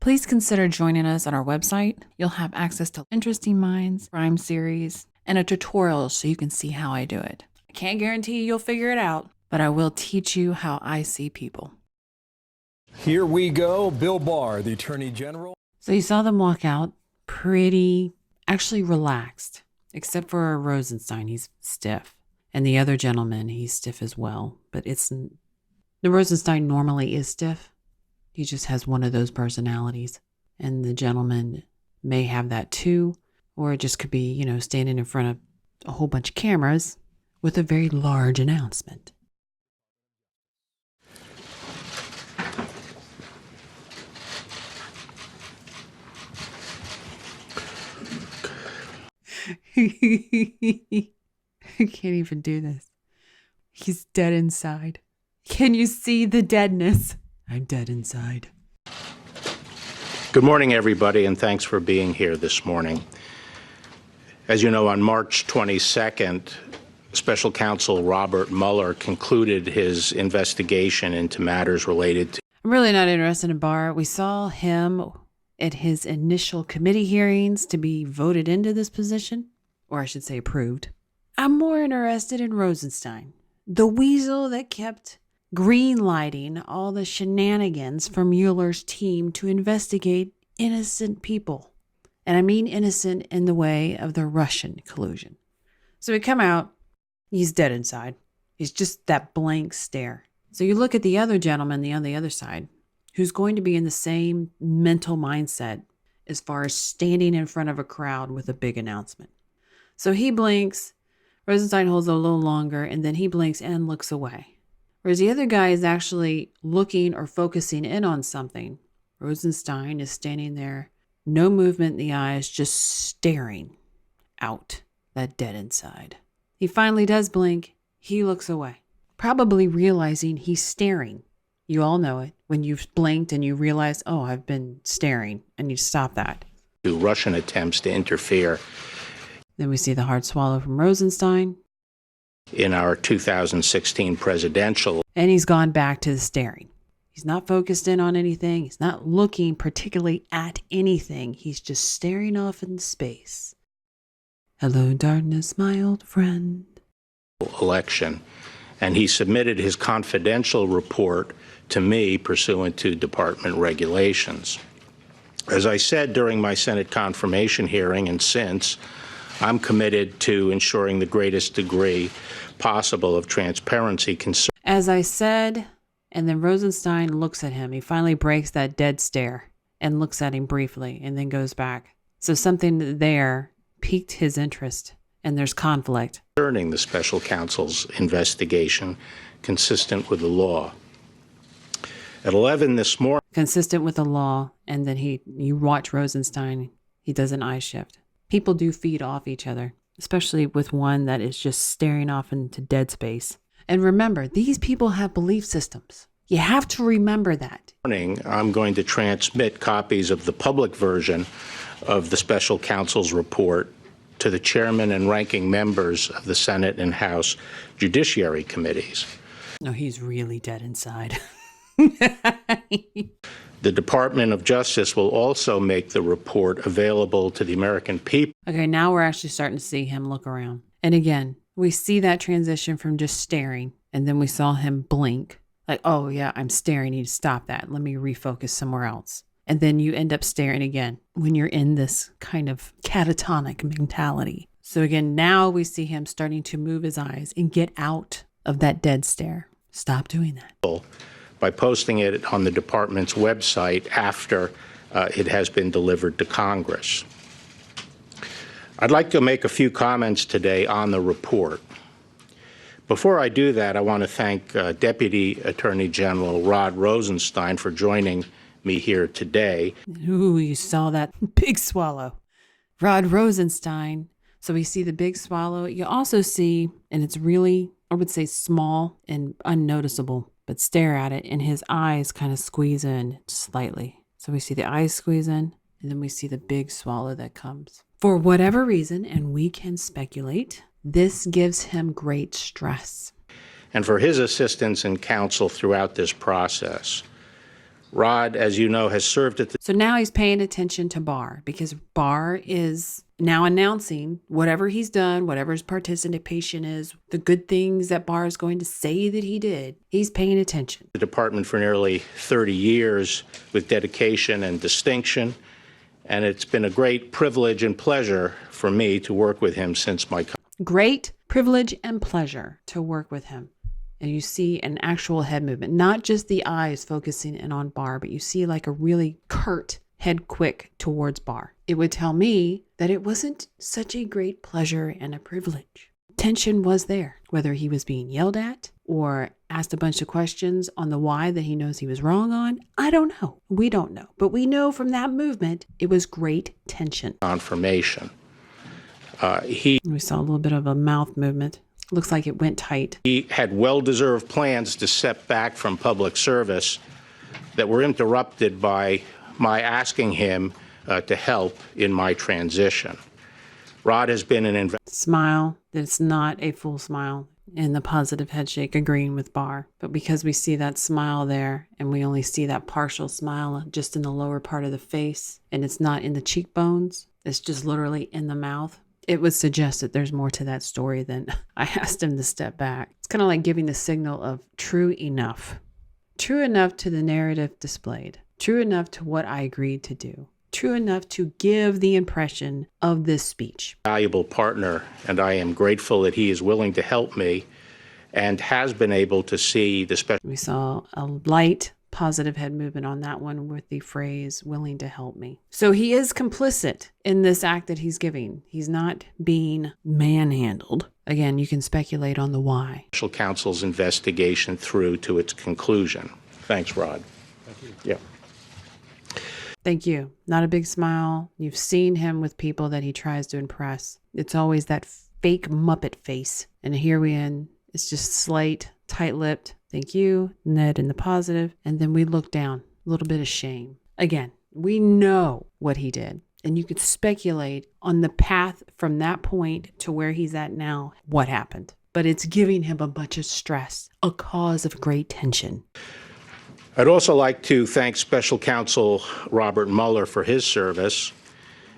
Please consider joining us on our website. You'll have access to Interesting Minds, crime series, and a tutorial so you can see how I do it. I can't guarantee you'll figure it out, but I will teach you how I see people. Here we go. Bill Barr, the Attorney General. So you saw them walk out pretty, actually relaxed, except for Rosenstein. He's stiff. And the other gentleman, he's stiff as well. But the Rosenstein normally is stiff. He just has one of those personalities. And the gentleman may have that too. Or it just could be, standing in front of a whole bunch of cameras with a very large announcement. I can't even do this. He's dead inside. Can you see the deadness? I'm dead inside. Good morning, everybody, and thanks for being here this morning. As you know, on March 22nd, Special Counsel Robert Mueller concluded his investigation into matters related to... I'm really not interested in Barr. We saw him at his initial committee hearings to be voted into this position, or I should say approved. I'm more interested in Rosenstein, the weasel that kept green-lighting all the shenanigans from Mueller's team to investigate innocent people. And I mean innocent in the way of the Russian collusion. So we come out, he's dead inside. He's just that blank stare. So you look at the other gentleman on the other side, who's going to be in the same mental mindset as far as standing in front of a crowd with a big announcement. So he blinks, Rosenstein holds a little longer, and then he blinks and looks away. Whereas the other guy is actually looking or focusing in on something. Rosenstein is standing there, no movement in the eyes, just staring out that dead inside. He finally does blink. He looks away, probably realizing he's staring. You all know it. When you've blinked and you realize, oh, I've been staring, and you stop that. Russian attempts to interfere. Then we see the hard swallow from Rosenstein. In our 2016 presidential. And he's gone back to the staring. He's not focused in on anything. He's not looking particularly at anything. He's just staring off into space. Hello, darkness, my old friend. Election. And he submitted his confidential report to me pursuant to department regulations. As I said during my Senate confirmation hearing and since, I'm committed to ensuring the greatest degree possible of transparency. As I said, and then Rosenstein looks at him. He finally breaks that dead stare and looks at him briefly and then goes back. So something there piqued his interest, and there's conflict. Concerning the special counsel's investigation consistent with the law. At 11 this morning. Consistent with the law, and then you watch Rosenstein, he does an eye shift. People do feed off each other, especially with one that is just staring off into dead space. And remember, these people have belief systems. You have to remember that. I'm going to transmit copies of the public version of the special counsel's report to the chairman and ranking members of the Senate and House Judiciary Committees. No, he's really dead inside. The Department of Justice will also make the report available to the American people. Okay, now we're actually starting to see him look around. And again, we see that transition from just staring, and then we saw him blink. Like, oh yeah, I'm staring, I need to stop that. Let me refocus somewhere else. And then you end up staring again when you're in this kind of catatonic mentality. So again, now we see him starting to move his eyes and get out of that dead stare. Stop doing that. By posting it on the department's website after it has been delivered to Congress. I'd like to make a few comments today on the report. Before I do that, I want to thank Deputy Attorney General Rod Rosenstein for joining me here today. Ooh, you saw that big swallow. Rod Rosenstein. So we see the big swallow. You also see, and it's really, I would say, small and unnoticeable, but stare at it, and his eyes kind of squeeze in slightly. So we see the eyes squeeze in, and then we see the big swallow that comes. For whatever reason, and we can speculate, this gives him great stress. And for his assistance and counsel throughout this process. Rod, as you know, has served at the So now he's paying attention to Barr because Barr is now announcing whatever he's done, whatever his participation is, the good things that Barr is going to say that he did. He's paying attention. department for nearly 30 years with dedication and distinction, and it's been a great privilege and pleasure for me to work with him since my Great privilege and pleasure to work with him. And you see an actual head movement, not just the eyes focusing in on Barr, but you see like a really curt head quick towards Barr. It would tell me that it wasn't such a great pleasure and a privilege. Tension was there, whether he was being yelled at or asked a bunch of questions on the why that he knows he was wrong on. I don't know. We don't know. But we know from that movement, it was great tension. confirmation. We saw a little bit of a mouth movement. Looks like it went tight. He had well-deserved plans to step back from public service that were interrupted by my asking him to help in my transition. Rod has been an Smile. It's not a full smile. In the positive head shake, agreeing with Barr. But because we see that smile there, and we only see that partial smile just in the lower part of the face, and it's not in the cheekbones, it's just literally in the mouth, it would suggest that there's more to that story than I asked him to step back. It's kind of like giving the signal of true enough. True enough to the narrative displayed. True enough to what I agreed to do. True enough to give the impression of this speech. valuable partner, and I am grateful that he is willing to help me and has been able to see the special We saw a light positive head movement on that one with the phrase willing to help me. So he is complicit in this act that he's giving. He's not being manhandled. Again, you can speculate on the why. counsel's investigation through to its conclusion. Thanks, Rod. Thank you. Yeah. Thank you. Not a big smile. You've seen him with people that he tries to impress. It's always that fake Muppet face. And here we end. It's just slight, tight-lipped. Thank you, Ned in the positive. And then we look down. A little bit of shame. Again, we know what he did. And you could speculate on the path from that point to where he's at now, what happened. But it's giving him a bunch of stress, a cause of great tension. I'd also like to thank Special Counsel Robert Mueller for his service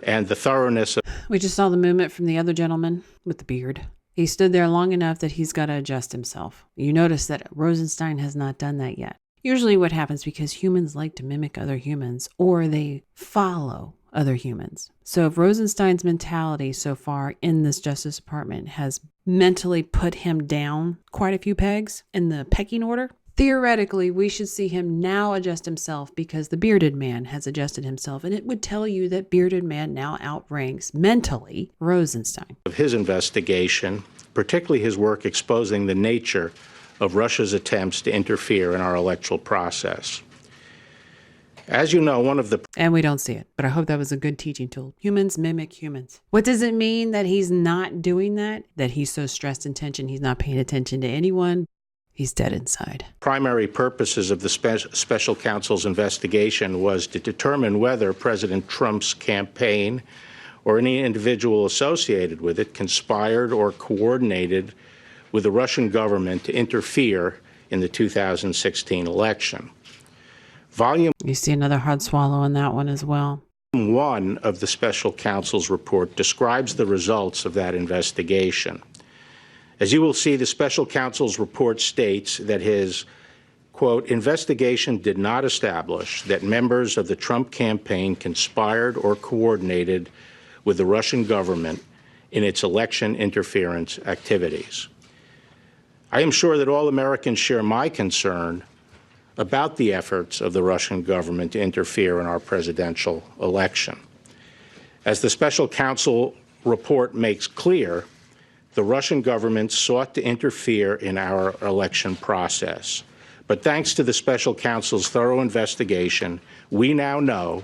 and the thoroughness of We just saw the movement from the other gentleman with the beard. He stood there long enough that he's got to adjust himself. You notice that Rosenstein has not done that yet. Usually what happens because humans like to mimic other humans or they follow other humans. So if Rosenstein's mentality so far in this Justice Department has mentally put him down quite a few pegs in the pecking order, theoretically, we should see him now adjust himself because the bearded man has adjusted himself. And it would tell you that bearded man now outranks mentally Rosenstein. his investigation, particularly his work exposing the nature of Russia's attempts to interfere in our electoral process. As you know, one of the And we don't see it, but I hope that was a good teaching tool. Humans mimic humans. What does it mean that he's not doing that? That he's so stressed and tension, he's not paying attention to anyone? He's dead inside. primary purposes of the special counsel's investigation was to determine whether President Trump's campaign or any individual associated with it conspired or coordinated with the Russian government to interfere in the 2016 election. Volume You see another hard swallow on that one as well. 1 of the special counsel's report describes the results of that investigation. As you will see, the special counsel's report states that his, quote, investigation did not establish that members of the Trump campaign conspired or coordinated with the Russian government in its election interference activities. I am sure that all Americans share my concern about the efforts of the Russian government to interfere in our presidential election. As the special counsel report makes clear, the Russian government sought to interfere in our election process. But thanks to the special counsel's thorough investigation, we now know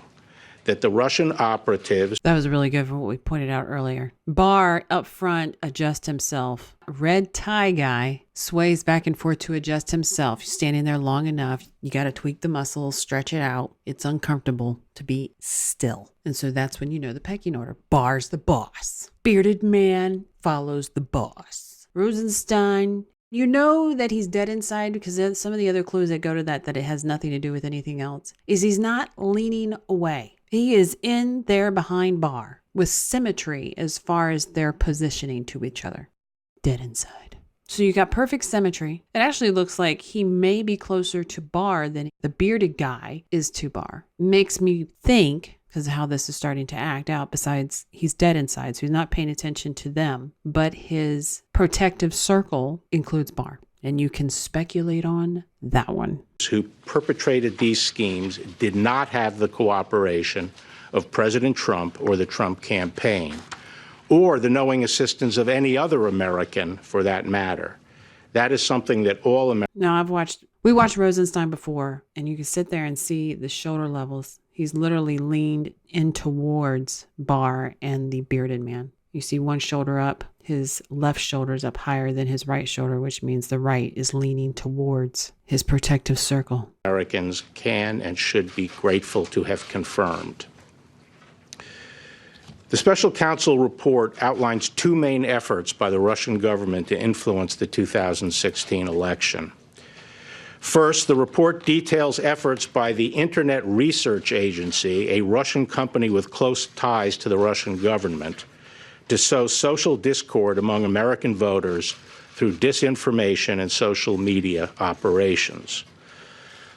that the Russian operatives That was really good for what we pointed out earlier. Barr up front adjusts himself. Red tie guy sways back and forth to adjust himself. You're standing there long enough. You got to tweak the muscles, stretch it out. It's uncomfortable to be still. And so that's when you know the pecking order. Barr's the boss. Bearded man follows the boss. Rosenstein, You know that he's dead inside because some of the other clues that go to that it has nothing to do with anything else, is he's not leaning away. He is in there behind Barr with symmetry as far as their positioning to each other. Dead inside. So you got perfect symmetry. It actually looks like he may be closer to Barr than the bearded guy is to Barr. Makes me think, because of how this is starting to act out, besides he's dead inside, so he's not paying attention to them, but his protective circle includes Barr. And you can speculate on that one. Who perpetrated these schemes did not have the cooperation of President Trump or the Trump campaign, or the knowing assistance of any other American for that matter. That is something that all Americans... Now, we watched Rosenstein before, and you can sit there and see the shoulder levels. He's literally leaned in towards Barr and the bearded man. You see one shoulder up, his left shoulder's up higher than his right shoulder, which means the right is leaning towards his protective circle. Americans can and should be grateful to have confirmed. The special counsel report outlines two main efforts by the Russian government to influence the 2016 election. First, the report details efforts by the Internet Research Agency, a Russian company with close ties to the Russian government, to sow social discord among American voters through disinformation and social media operations.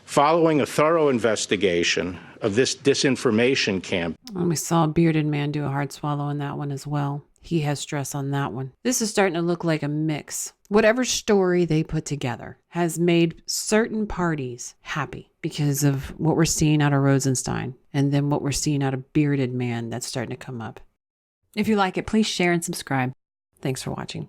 Following a thorough investigation of this disinformation campaign, and we saw a bearded man do a hard swallow in that one as well. He has stress on that one. This is starting to look like a mix. Whatever story they put together has made certain parties happy because of what we're seeing out of Rosenstein and then what we're seeing out of bearded man that's starting to come up. If you like it, please share and subscribe. Thanks for watching.